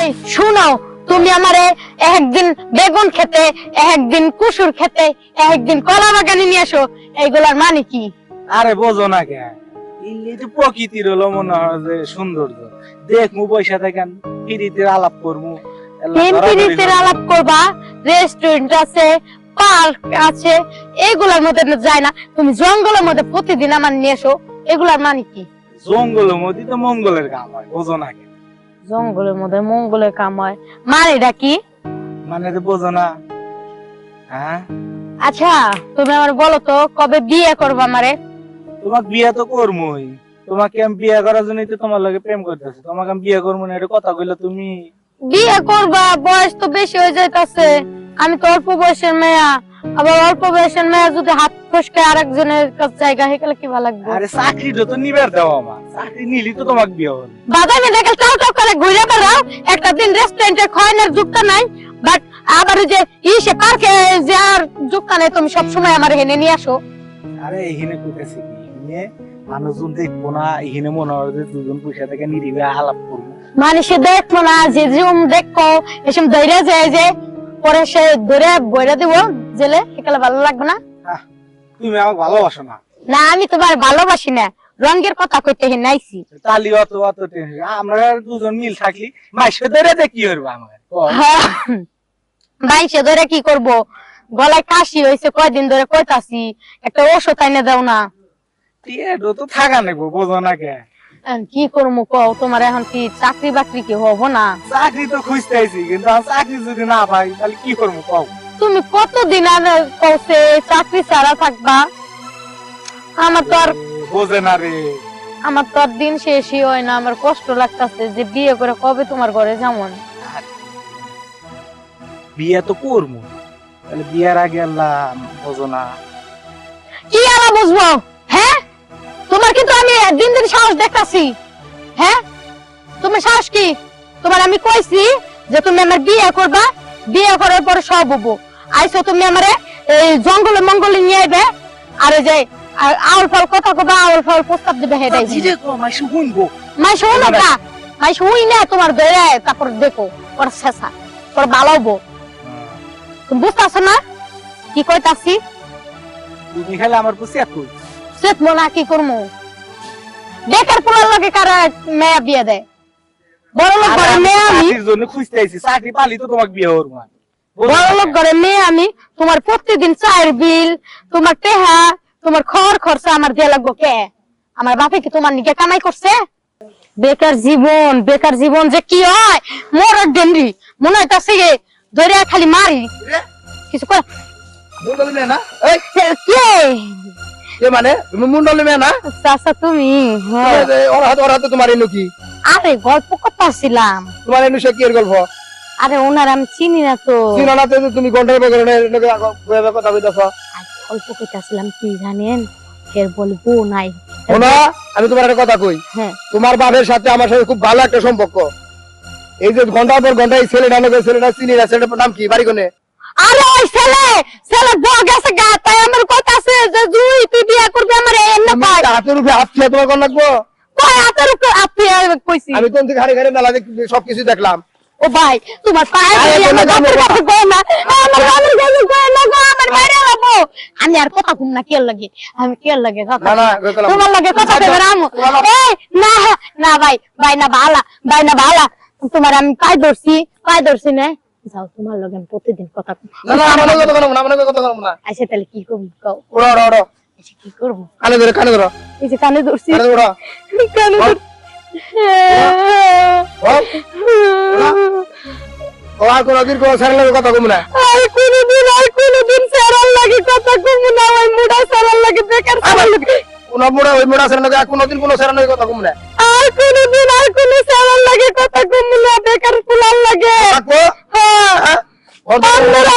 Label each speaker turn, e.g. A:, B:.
A: এই শুনো, তুমি আমারে একদিন বেগুন খেতে, একদিন কুসুর খেতে, একদিন কলা বাগানে নিয়ে আসো, এইগুলার মানে কি?
B: আরে বোঝো না কে, এই যে প্রকৃতির হলো মনে হয় যে সৌন্দর্য দেখমু, পয়সা থাকেন ফিরিতে আলাপ করমু,
A: এমপিরিতে আলাপ করবা, রেস্টুরেন্ট আছে, পার্ক আছে, এগুলার মধ্যে যায় না। তুমি জঙ্গলের মধ্যে প্রতিদিন আমার নিয়ে এসো, এগুলার মানে কি?
B: জঙ্গলের মধ্যে তো মঙ্গলের কাম হয়, বোঝো না কে?
A: জঙ্গলের মধ্যে মঙ্গলের কাম হয় মানে এটা কি?
B: মানে তো বোঝো না? হ্যাঁ,
A: আচ্ছা তুমি আমার বলো তো, কবে বিয়ে করবা আমারে?
B: তোমাকে বিয়ে তো করমুই, তোমাকে আমি বিয়ে করার জন্যই তো তোমার লগে প্রেম করতেছি। তোমাকে আমি বিয়ে করবো না এটা কথা কইলে তুমি?
A: বিয়ে করবা, বয়স তো বেশি হয়ে যাইতাছে, আমি তো অল্প বয়সের মেয়া, আবার অল্প বয়সের মেয়া যদি হাত ফসকে আরেকজনের কাছে জায়গা হয়ে গেলে কি ভালো লাগবে?
B: আরে চাকরিটা তো নিবার দাও, আমার চাকরি নিলি তো তোমাকে বিয়ে হল।
A: বাদামে দেখে চাও চাও করে ঘুরে বেড়াও, একটা দিন রেস্টুরেন্টে খাওয়ানোর যুক্ত নাই, বাট আবার ওই যে ইসে পার্কে যে আর যুক্ত নাই, তুমি সবসময় আমার হেনে নিয়ে আসো।
B: আরে এখানে কইতেছি কি, এখানে মানুষজন দেখবো না, এখানে মনে হয় যে দুজন পয়সা থেকে নিরিবে আলাপ করবো।
A: মানুষে দেখবো না, যে জুম দেখো এসব দৈরা যায় যে পরে সে ধরে বইরা দিব জেলে, একালে ভালো লাগবে না?
B: তুমি আমাকে ভালোবাসো না?
A: না, আমি তোমার ভালোবাসি না, রঙের কথা কইতে হে নাইছি।
B: তালি অত অত টেনশন, আমরা দুজন মিল থাকলি মাইসে ধরে দে কি করবো আমার?
A: বাইশে ধরে কি করব? গলায় কাশি হয়েছে কয়দিন ধরে, কইতাছি একটা ওষুধ আইনে দাও না।
B: টিয়েটো তো থাকা নেবো, বোঝো না কে?
A: কি করবো কও, তোমার এখন কি চাকরি বাকরি কি হবো না?
B: চাকরি তো খুঁজতে আইছি, কিন্তু আমি চাকরি যদি না পাই তাহলে কি করবো কও?
A: তুমি কতদিন আর কইছে চাকরি ছাড়া থাকবা? আমার তো আর
B: বোঝে না রে।
A: আমার তো আর দিন শেষই হয় না, আমার কষ্ট লাগতাছে যে বিয়ে করে কবে তোমার ঘরে যেমন।
B: বিয়ে তো করবো, তাহলে বিয়ের আগে আল্লাহ বোঝো না?
A: কি আলা বুঝবো? হ্যাঁ, তোমার কিন্তু আমি দিন দিন সাহস দেখতাছি। হ্যাঁ, তোমার সাহস কি? তোমার আমি কইছি যে তুমি আমার বিয়ে করবা, বিয়ে করার পরে সব হবো। আইসো তুমি আমারে এই জঙ্গলে মঙ্গলে নিয়ে আইবে, আর এই যে আউল ফাউল কথা কবা, আউল ফাউল প্রস্তাব দিবে, হেডাই
B: ধীরে কো, মাইসু শুনবো।
A: মাই শুনো না, মাই শুই না, তোমার ধরে তারপর দেখো পর শেষা পর ভালো হবো। তুমি বুঝতেছো না কি কইতাছি?
B: তুমি খালি আমার পুষি এক কই
A: সেট মনা কি করমু? বেকার পোলার লাগে কারা মেয়া বিয়ে দেয়? বড় লোক ঘরে মেয়ে আমি,
B: চাকরির জন্য খুঁজতে আইছি, চাকরি পালি তো তোমাকে বিয়ে করবো।
A: বড় লোক ঘরে মেয়ে আমি, তোমার প্রতিদিন চায়ের বিল, তোমার টেহা, তোমার খড় খরচা আমার দিয়ে লাগবো কে? আমার বাপে কি তোমার নিকে কামাই করছে? বেকার জীবন, বেকার জীবন যে কি হয়, মরার ডেন্ডি মনে হইতাছে ধরে খালি মারি কিছু করে।
B: মুন্ডলি মেয়ে না? এই
A: কে
B: কে মানে? তুমি মুন্ডলি মেয়ে না?
A: চাচা তুমি? হ্যাঁ।
B: ওর হাতে তোমার এনো কি?
A: আরে গল্প করতেছিলাম।
B: তোমার এনো সে কি এর গল্প?
A: আরে ওনার আমি চিনি না তো।
B: চিনো না তো তুমি ঘন্টার পর ঘন্টা কথা কইতাছো।
A: গল্প করতেছিলাম কি জানেন, এর বলবো নাই।
B: শোনো, আমি তোমার একটা কথা কই।
A: হ্যাঁ,
B: তোমার বাবার সাথে আমার সাথে খুব ভালো একটা সম্পর্ক। এই যে ঘন্টার পর ঘন্টা এই ছেলেটা আমাকে, ছেলেটা চিনি না, ছেলেটার নাম কি, বাড়ি কোনে?
A: আরে ওই ছেলে বউ গেছে গা, তাই আমার কথা আছে যে জুই তুই বিয়ে করবি আমার এনে
B: তুমি
A: পাই।
B: হাতের উপরে হাত খেয়ে তোমার কোন লাগবো?
A: কই হাতের উপর আপনি কইছি?
B: আমি কোন থেকে হাড়ি ঘাড়ি মেলা সবকিছু দেখলাম।
A: ও ভাই তোমার পায়ে
B: আরে
A: ধরি, আমার
B: তুমি
A: বাপের
B: জানো
A: কাছে গো না, আমার বাপের কাছে গো না গো, আমার বাইরে যাবো। আমি আর কথা কম না, কে লাগে আমি কে লাগে কথা
B: না, না,
A: কই না।
B: কইলাম।
A: তোমার লাগে কথা কইবে রামু। এই না না ভাই, ভাই না ভালা, ভাই না ভালা, তোমার আমি পাই ধরছি না। যাও তোমার লগে আমি প্রতিদিন কথা কই।
B: না না, আমার কথা বলবো না, আমার কথা বলবো না।
A: আচ্ছা তাহলে কি করব কও?
B: ওড়া ওড়া ওড়া,
A: আচ্ছা কি করব?
B: কানে ধরে, কানে ধরো,
A: এই যে কানে ধরছি,
B: কানে ওড়া।
A: কানে ধর।
B: ও আর কোনদিন কোন ছেলের লগে কথা কম না।
A: আর কোনদিন সারার লাগে কথা কম না, ওই মুড়া সারার লাগে, বেকার সারার লাগে।
B: কোন মোড়া, ওই মোড়া ছেলের লগে কোনদিন কোন ছেলের লগে কথা কম না।
A: আর কোনদিন আর কোন সারার লাগে কথা কম না, বেকার ফুলার লাগে।
B: থাকবো?
A: হ্যাঁ,
B: হ্যাঁ?
A: আপনারা